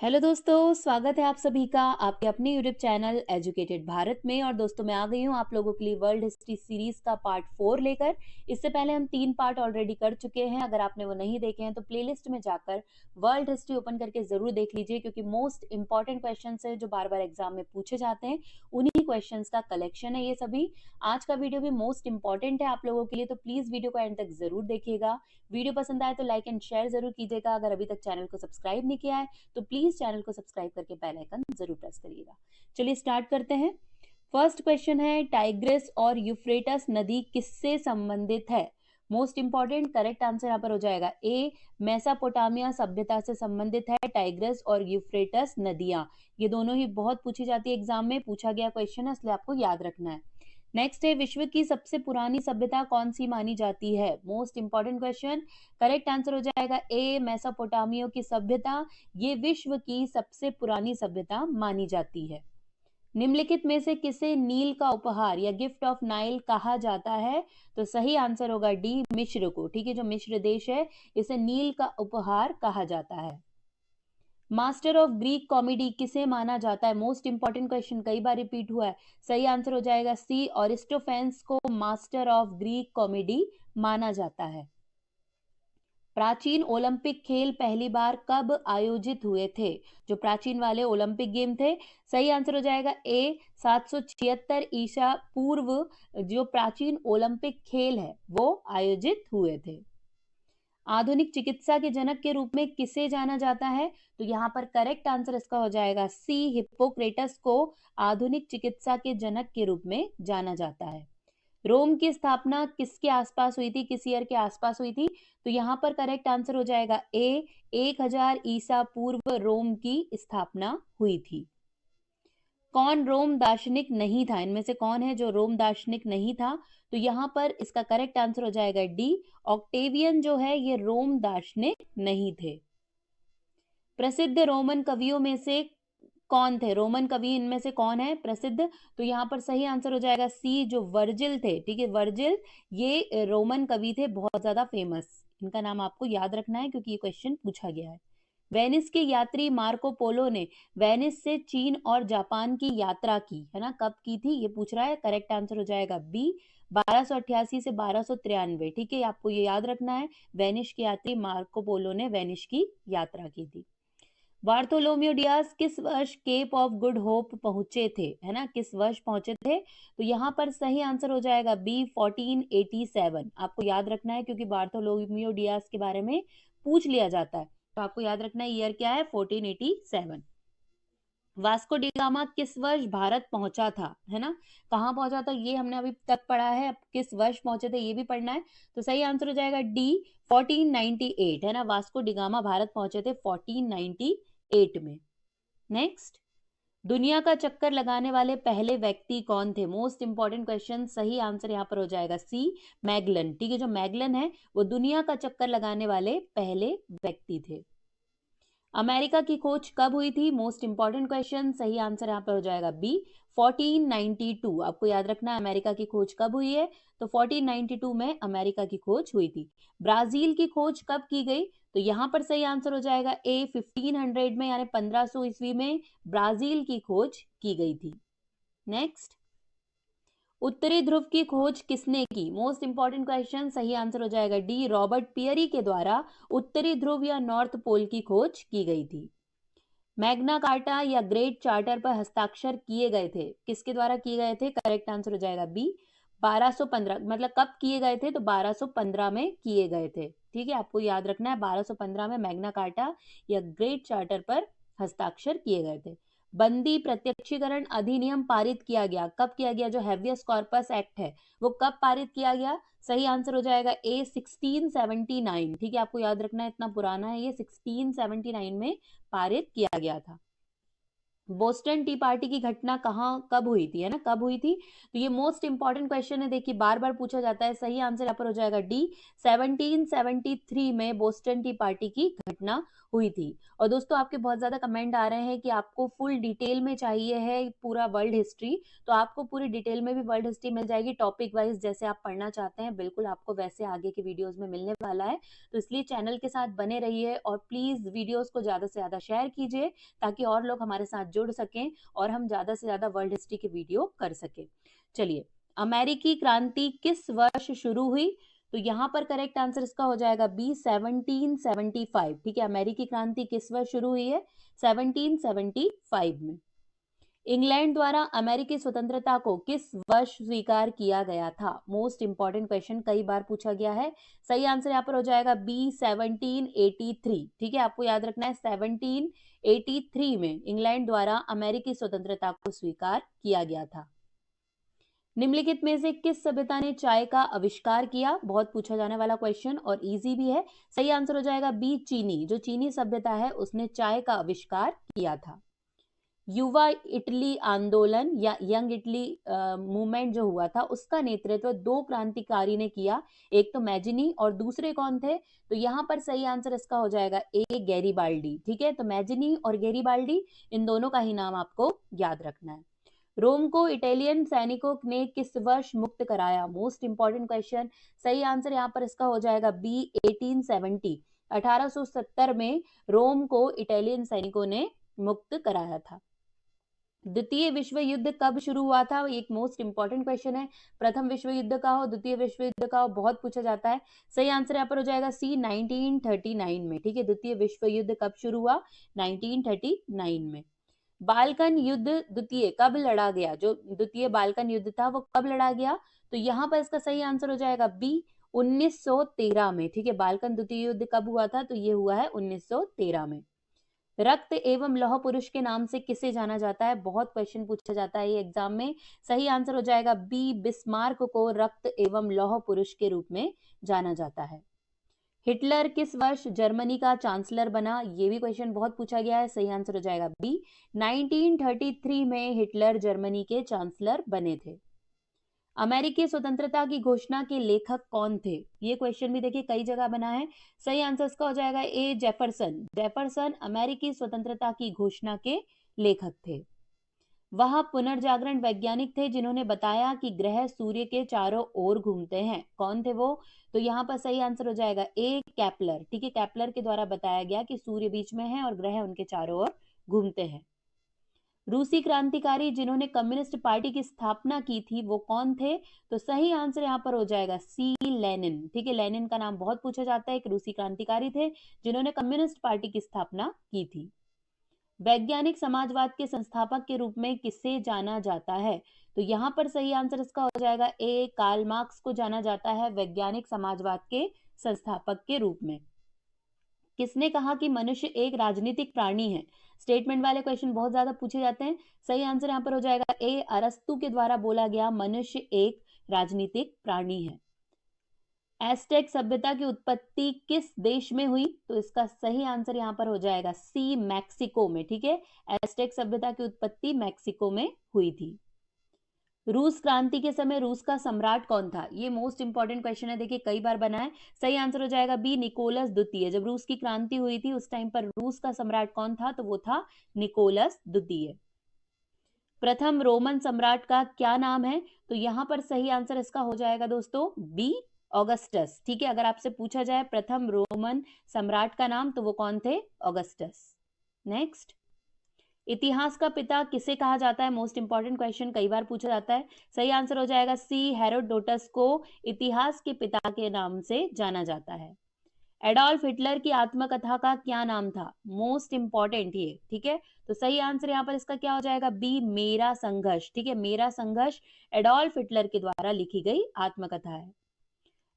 Hello दोस्तों, स्वागत है आप सभी का आपके अपने यूट्यूब चैनल एजुकेटेड भारत में। और दोस्तों मैं आ गई हूँ आप लोगों के लिए वर्ल्ड हिस्ट्री सीरीज का पार्ट 4 लेकर। इससे पहले हम 3 पार्ट ऑलरेडी कर चुके हैं। अगर आपने वो नहीं देखे हैं तो प्लेलिस्ट में जाकर वर्ल्ड हिस्ट्री ओपन करके जरूर देख लीजिए, क्योंकि मोस्ट इंपॉर्टेंट क्वेश्चन है जो बार बार एग्जाम में पूछे जाते हैं, उन्हीं क्वेश्चन का कलेक्शन है ये सभी। आज का वीडियो भी मोस्ट इंपॉर्टेंट है आप लोगों के लिए, तो प्लीज वीडियो को एंड तक जरूर देखिएगा। वीडियो पसंद आए तो लाइक एंड शेयर जरूर कीजिएगा। अगर अभी तक चैनल को सब्सक्राइब नहीं किया है तो प्लीज चैनल को सब्सक्राइब करके बेल आइकन जरूर प्रेस करिएगा। चलिए स्टार्ट करते हैं। फर्स्ट क्वेश्चन है, टाइग्रिस और यूफ्रेटस नदी किससे संबंधित है? मोस्ट इंपॉर्टेंट करेक्ट आंसर यहाँ पर हो जाएगा ए, मेसोपोटामिया सभ्यता से संबंधित है टाइग्रिस और यूफ्रेटस नदियां। ये दोनों ही बहुत पूछी जाती है एग्जाम में, पूछा गया क्वेश्चन है, इसलिए आपको याद रखना है। नेक्स्ट है, विश्व की सबसे पुरानी सभ्यता कौन सी मानी जाती है? Most important question. Correct answer हो जाएगा ए, मेसोपोटामिया की सभ्यता। ये विश्व की सबसे पुरानी सभ्यता मानी जाती है। निम्नलिखित में से किसे नील का उपहार या गिफ्ट ऑफ नाइल कहा जाता है? तो सही आंसर होगा डी, मिस्र को। ठीक है, जो मिस्र देश है इसे नील का उपहार कहा जाता है। मास्टर ऑफ ग्रीक कॉमेडी किसे माना जाता है? मोस्ट इंपॉर्टेंट क्वेश्चन, कई बार रिपीट हुआ है। सही आंसर हो जाएगा सी, अरिस्टोफेंस को मास्टर ऑफ ग्रीक कॉमेडी माना जाता है। प्राचीन ओलंपिक खेल पहली बार कब आयोजित हुए थे? जो प्राचीन वाले ओलंपिक गेम थे, सही आंसर हो जाएगा ए, 776 ईसा पूर्व जो प्राचीन ओलंपिक खेल है वो आयोजित हुए थे। आधुनिक चिकित्सा के जनक के रूप में किसे जाना जाता है? तो यहाँ पर करेक्ट आंसर इसका हो जाएगा सी, हिप्पोक्रेटस को आधुनिक चिकित्सा के जनक के रूप में जाना जाता है। रोम की स्थापना किसके आसपास हुई थी, किस ईयर के आसपास हुई थी? तो यहाँ पर करेक्ट आंसर हो जाएगा ए, 1000 ईसा पूर्व रोम की स्थापना हुई थी। कौन रोम दार्शनिक नहीं था? इनमें से कौन है जो रोम दार्शनिक नहीं था? तो यहाँ पर इसका करेक्ट आंसर हो जाएगा डी, ऑक्टेवियन जो है ये रोम दार्शनिक नहीं थे। प्रसिद्ध रोमन कवियों में से कौन थे? रोमन कवि इनमें से कौन है प्रसिद्ध? तो यहाँ पर सही आंसर हो जाएगा सी, जो वर्जिल थे। ठीक है, वर्जिल ये रोमन कवि थे, बहुत ज्यादा फेमस। इनका नाम आपको याद रखना है क्योंकि ये क्वेश्चन पूछा गया है। वेनिस के यात्री मार्को पोलो ने वेनिस से चीन और जापान की यात्रा की है ना, कब की थी ये पूछ रहा है। करेक्ट आंसर हो जाएगा बी, 1288 से 1293। ठीक है, आपको ये याद रखना है। वेनिस के यात्री मार्को पोलो ने वेनिस की यात्रा की थी। बार्थोलोम्यू डियास किस वर्ष केप ऑफ गुड होप पहुंचे थे? है ना, किस वर्ष पहुंचे थे? तो यहाँ पर सही आंसर हो जाएगा बी, 1487। आपको याद रखना है क्योंकि बार्थोलोम्यू डियास के बारे में पूछ लिया जाता है, तो आपको याद रखना है ईयर क्या है, 1487। वास्को डी गामा किस वर्ष भारत पहुंचा था? है ना, कहाँ पहुंचा था ये हमने अभी तक पढ़ा है, अब किस वर्ष पहुंचे थे ये भी पढ़ना है। तो सही आंसर हो जाएगा डी, 1498। है ना, वास्को डी गामा भारत पहुंचे थे 1498 में। नेक्स्ट, दुनिया का चक्कर लगाने वाले पहले व्यक्ति कौन थे? मोस्ट इंपॉर्टेंट क्वेश्चन, सही आंसर यहाँ पर हो जाएगा सी, मैगलन। ठीक है, जो मैगलन है वो दुनिया का चक्कर लगाने वाले पहले व्यक्ति थे। अमेरिका की खोज कब हुई थी? मोस्ट इंपॉर्टेंट क्वेश्चन, सही आंसर यहाँ पर हो जाएगा बी, 1492। आपको याद रखना है अमेरिका की खोज कब हुई है, तो 1492 में अमेरिका की खोज हुई थी। ब्राजील की खोज कब की गई? तो यहाँ पर सही आंसर हो जाएगा ए, 1500 में, यानी 1500 ईस्वी में ब्राजील की खोज की गई थी। नेक्स्ट, उत्तरी ध्रुव की खोज किसने की? मोस्ट इंपॉर्टेंट क्वेश्चन, सही आंसर हो जाएगा डी, रॉबर्ट पियरी के द्वारा उत्तरी ध्रुव या नॉर्थ पोल की खोज की गई थी। मैग्ना कार्टा या ग्रेट चार्टर पर हस्ताक्षर किए गए थे, किसके द्वारा किए गए थे? करेक्ट आंसर हो जाएगा बी, 1215। मतलब कब किए गए थे? तो 1215 में किए गए थे। ठीक है, आपको याद रखना है 1215 में मैग्ना कार्टा या ग्रेट चार्टर पर हस्ताक्षर किए गए थे। बंदी प्रत्यक्षीकरण अधिनियम पारित किया गया, कब किया गया? जो हैवियस कॉर्पस एक्ट है वो कब पारित किया गया? सही आंसर हो जाएगा ए, 1679। ठीक है, आपको याद रखना है इतना पुराना है ये, 1679 में पारित किया गया था। बोस्टन टी पार्टी की घटना कहाँ कब हुई थी, है ना, कब हुई थी? तो ये मोस्ट इंपॉर्टेंट क्वेश्चन है, देखिए बार बार पूछा जाता है। सही आंसर यहाँ पर हो जाएगा डी, 1773 में बोस्टन टी पार्टी की घटना हुई थी। और दोस्तों आपके बहुत ज्यादा कमेंट आ रहे हैं कि आपको फुल डिटेल में चाहिए है पूरा वर्ल्ड हिस्ट्री, तो आपको पूरी डिटेल में भी वर्ल्ड हिस्ट्री मिल जाएगी, टॉपिक वाइज जैसे आप पढ़ना चाहते हैं, बिल्कुल आपको वैसे आगे के वीडियोज में मिलने वाला है। तो इसलिए चैनल के साथ बने रहिए और प्लीज वीडियोज को ज्यादा से ज्यादा शेयर कीजिए, ताकि और लोग हमारे साथ जुड़ सकें और हम ज्यादा से ज्यादा वर्ल्ड हिस्ट्री के वीडियो कर सकें। चलिए, अमेरिकी क्रांति किस वर्ष शुरू हुई? तो यहाँ पर करेक्ट आंसर इसका हो जाएगा बी, 1775। ठीक है, अमेरिकी क्रांति किस वर्ष शुरू हुई है? 1775 में। इंग्लैंड द्वारा अमेरिकी स्वतंत्रता को किस वर्ष स्वीकार किया गया था? मोस्ट इंपॉर्टेंट क्वेश्चन, कई बार पूछा गया है। सही आंसर यहाँ पर हो जाएगा बी, 1783। ठीक है, आपको याद रखना है 1783 में इंग्लैंड द्वारा अमेरिकी स्वतंत्रता को स्वीकार किया गया था। निम्नलिखित में से किस सभ्यता ने चाय का आविष्कार किया? बहुत पूछा जाने वाला क्वेश्चन और इजी भी है। सही आंसर हो जाएगा बी, चीनी। जो चीनी सभ्यता है उसने चाय का आविष्कार किया था। युवा इटली आंदोलन या यंग इटली मूवमेंट जो हुआ था, उसका नेतृत्व दो क्रांतिकारी ने किया, एक तो मैजिनी और दूसरे कौन थे? तो यहाँ पर सही आंसर इसका हो जाएगा ए, गैरीबाल्डी। ठीक है, तो मैजिनी और गैरीबाल्डी, इन दोनों का ही नाम आपको याद रखना है। रोम को इटालियन सैनिकों ने किस वर्ष मुक्त कराया? Most important question. सही आंसर यहाँ पर इसका हो जाएगा बी, 1870। 1870 में रोम को इटालियन सैनिकों ने मुक्त कराया था। द्वितीय विश्व युद्ध कब शुरू हुआ था? एक मोस्ट इंपॉर्टेंट क्वेश्चन है। प्रथम विश्व युद्ध का हो, द्वितीय विश्व युद्ध का हो, बहुत पूछा जाता है। सही आंसर यहाँ पर हो जाएगा सी, 1939 में। ठीक है, द्वितीय विश्व युद्ध कब शुरू हुआ? 1939 में। बाल्कन युद्ध द्वितीय कब लड़ा गया? जो द्वितीय बाल्कन युद्ध था वो कब लड़ा गया? तो यहाँ पर इसका सही आंसर हो जाएगा बी, 1913 में। ठीक है, बाल्कन द्वितीय युद्ध कब हुआ था? तो ये हुआ है 1913 में। रक्त एवं लौह पुरुष के नाम से किसे जाना जाता है? बहुत क्वेश्चन पूछा जाता है ये एग्जाम में। सही आंसर हो जाएगा बी, बिस्मार्क को रक्त एवं लौह पुरुष के रूप में जाना जाता है। हिटलर किस वर्ष जर्मनी का चांसलर बना? ये भी क्वेश्चन बहुत पूछा गया है। सही आंसर हो जाएगा बी, 1933 में हिटलर जर्मनी के चांसलर बने थे। अमेरिकी स्वतंत्रता की घोषणा के लेखक कौन थे? ये क्वेश्चन भी देखिए कई जगह बना है। सही आंसर इसका हो जाएगा ए, जेफरसन। जेफरसन अमेरिकी स्वतंत्रता की घोषणा के लेखक थे। वह पुनर्जागरण वैज्ञानिक थे जिन्होंने बताया कि ग्रह सूर्य के चारों ओर घूमते हैं। कौन थे वो? तो यहाँ पर सही आंसर हो जाएगा ए, कैप्लर। ठीक है, कैप्लर के द्वारा बताया गया कि सूर्य बीच में है और ग्रह उनके चारों ओर घूमते हैं। रूसी क्रांतिकारी जिन्होंने कम्युनिस्ट पार्टी की स्थापना की थी वो कौन थे? तो सही आंसर यहाँ पर हो जाएगा सी, लेनिन। ठीक है, लेनिन का नाम बहुत पूछा जाता है, एक रूसी क्रांतिकारी थे जिन्होंने कम्युनिस्ट पार्टी की स्थापना की थी। वैज्ञानिक समाजवाद के संस्थापक के रूप में किसे जाना जाता है? तो यहाँ पर सही आंसर इसका हो जाएगा ए, कार्ल मार्क्स को जाना जाता है वैज्ञानिक समाजवाद के संस्थापक के रूप में। किसने कहा कि मनुष्य एक राजनीतिक प्राणी है? स्टेटमेंट वाले क्वेश्चन बहुत ज्यादा पूछे जाते हैं। सही आंसर यहाँ पर हो जाएगा ए, अरस्तु के द्वारा बोला गया मनुष्य एक राजनीतिक प्राणी है। एस्टेक सभ्यता की उत्पत्ति किस देश में हुई? तो इसका सही आंसर यहाँ पर हो जाएगा सी, मैक्सिको में। ठीक है, एस्टेक सभ्यता की उत्पत्ति मैक्सिको में हुई थी। रूस क्रांति के समय रूस का सम्राट कौन था? ये मोस्ट इंपॉर्टेंट क्वेश्चन है, देखिए कई बार बना है। सही आंसर हो जाएगा बी, निकोलस द्वितीय। जब रूस की क्रांति हुई थी उस टाइम पर रूस का सम्राट कौन था? तो वो था निकोलस द्वितीय। प्रथम रोमन सम्राट का क्या नाम है? तो यहाँ पर सही आंसर इसका हो जाएगा दोस्तों बी, ऑगस्टस। ठीक है, अगर आपसे पूछा जाए प्रथम रोमन सम्राट का नाम तो वो कौन थे? ऑगस्टस। नेक्स्ट, इतिहास का पिता किसे कहा जाता है? मोस्ट इंपॉर्टेंट क्वेश्चन, कई बार पूछा जाता है। सही आंसर हो जाएगा सी, हेरोडोटस को इतिहास के पिता के नाम से जाना जाता है। एडोल्फ हिटलर की आत्मकथा का क्या नाम था? मोस्ट इंपॉर्टेंट ये। ठीक है, तो सही आंसर यहाँ पर इसका क्या हो जाएगा बी, मेरा संघर्ष। ठीक है, मेरा संघर्ष एडोल्फ हिटलर के द्वारा लिखी गई आत्मकथा है।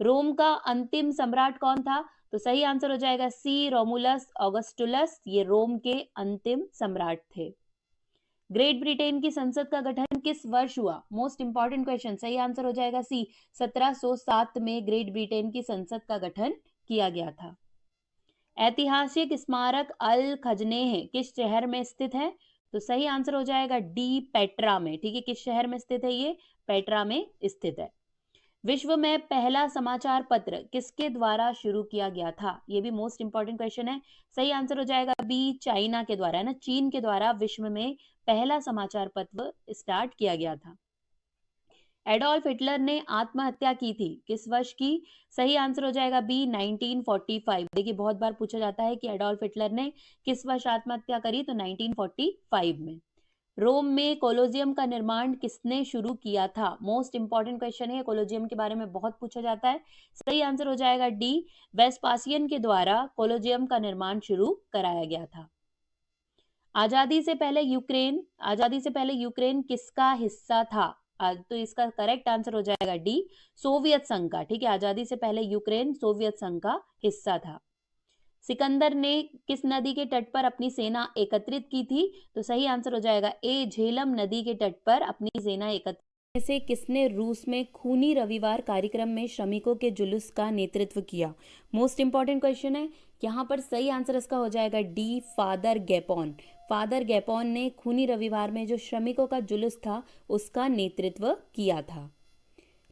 रोम का अंतिम सम्राट कौन था? तो सही आंसर हो जाएगा सी, रोमुलस ऑगस्टुलस। ये रोम के अंतिम सम्राट थे। ग्रेट ब्रिटेन की संसद का गठन किस वर्ष हुआ? Most important question. सही आंसर हो जाएगा सी, 1707 में ग्रेट ब्रिटेन की संसद का गठन किया गया था। ऐतिहासिक स्मारक अल खजनेह किस शहर में स्थित है? तो सही आंसर हो जाएगा डी, पेट्रा में। ठीक है, किस शहर में स्थित है ये? पेट्रा में स्थित है। विश्व में पहला समाचार पत्र किसके द्वारा शुरू किया गया था? ये भी मोस्ट इंपॉर्टेंट क्वेश्चन है। सही आंसर हो जाएगा बी, चाइना के द्वारा, है ना, चीन के द्वारा विश्व में पहला समाचार पत्र स्टार्ट किया गया था। एडोल्फ हिटलर ने आत्महत्या की थी किस वर्ष की? सही आंसर हो जाएगा बी, 1945। देखिए बहुत बार पूछा जाता है कि एडोल्फ हिटलर ने किस वर्ष आत्महत्या करी, तो 1945 में। रोम में कोलोजियम का निर्माण किसने शुरू किया था? मोस्ट इंपॉर्टेंट क्वेश्चन है, कोलोजियम के बारे में बहुत पूछा जाता है। सही आंसर हो जाएगा डी, वेस्पासियन के द्वारा कोलोजियम का निर्माण शुरू कराया गया था। आजादी से पहले यूक्रेन किसका हिस्सा था? तो इसका करेक्ट आंसर हो जाएगा डी, सोवियत संघ का। ठीक है, आजादी से पहले यूक्रेन सोवियत संघ का हिस्सा था। सिकंदर ने किस नदी के तट पर अपनी सेना एकत्रित की थी? तो सही आंसर हो जाएगा ए, झेलम नदी के तट पर अपनी सेना एकत्रित। से किसने रूस में खूनी रविवार कार्यक्रम में श्रमिकों के जुलूस का नेतृत्व किया? मोस्ट इंपॉर्टेंट क्वेश्चन है। यहाँ पर सही आंसर इसका हो जाएगा डी, फादर गैपोन। फादर गैपोन ने खूनी रविवार में जो श्रमिकों का जुलूस था उसका नेतृत्व किया था।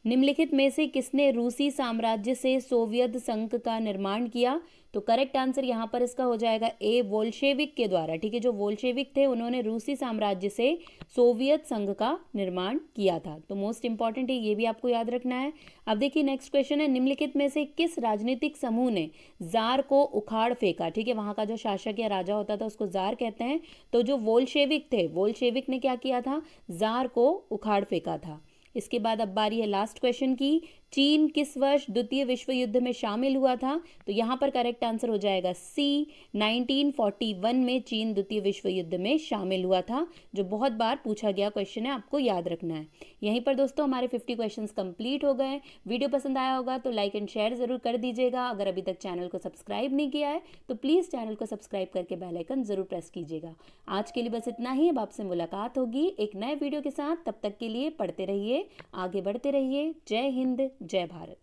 निम्नलिखित में से किसने रूसी साम्राज्य से सोवियत संघ का निर्माण किया? तो करेक्ट आंसर यहाँ पर इसका हो जाएगा ए, वोल्शेविक के द्वारा। ठीक है, जो वोल्शेविक थे उन्होंने रूसी साम्राज्य से सोवियत संघ का निर्माण किया था। तो मोस्ट इंपॉर्टेंट है, ये भी आपको याद रखना है। अब देखिए नेक्स्ट क्वेश्चन है, निम्नलिखित में से किस राजनीतिक समूह ने जार को उखाड़ फेंका? ठीक है, वहां का जो शासक या राजा होता था उसको जार कहते हैं। तो जो वोल्शेविक थे, वोल्शेविक ने क्या किया था? जार को उखाड़ फेंका था। इसके बाद अब बारी है लास्ट क्वेश्चन की, चीन किस वर्ष द्वितीय विश्व युद्ध में शामिल हुआ था? तो यहाँ पर करेक्ट आंसर हो जाएगा सी, 1941 में चीन द्वितीय विश्व युद्ध में शामिल हुआ था, जो बहुत बार पूछा गया क्वेश्चन है, आपको याद रखना है। यहीं पर दोस्तों हमारे 50 क्वेश्चंस कंप्लीट हो गए। वीडियो पसंद आया होगा तो लाइक एंड शेयर जरूर कर दीजिएगा। अगर अभी तक चैनल को सब्सक्राइब नहीं किया है तो प्लीज़ चैनल को सब्सक्राइब करके बेल आइकन जरूर प्रेस कीजिएगा। आज के लिए बस इतना ही। अब आपसे मुलाकात होगी एक नए वीडियो के साथ। तब तक के लिए पढ़ते रहिए, आगे बढ़ते रहिए। जय हिंद, जय भारत।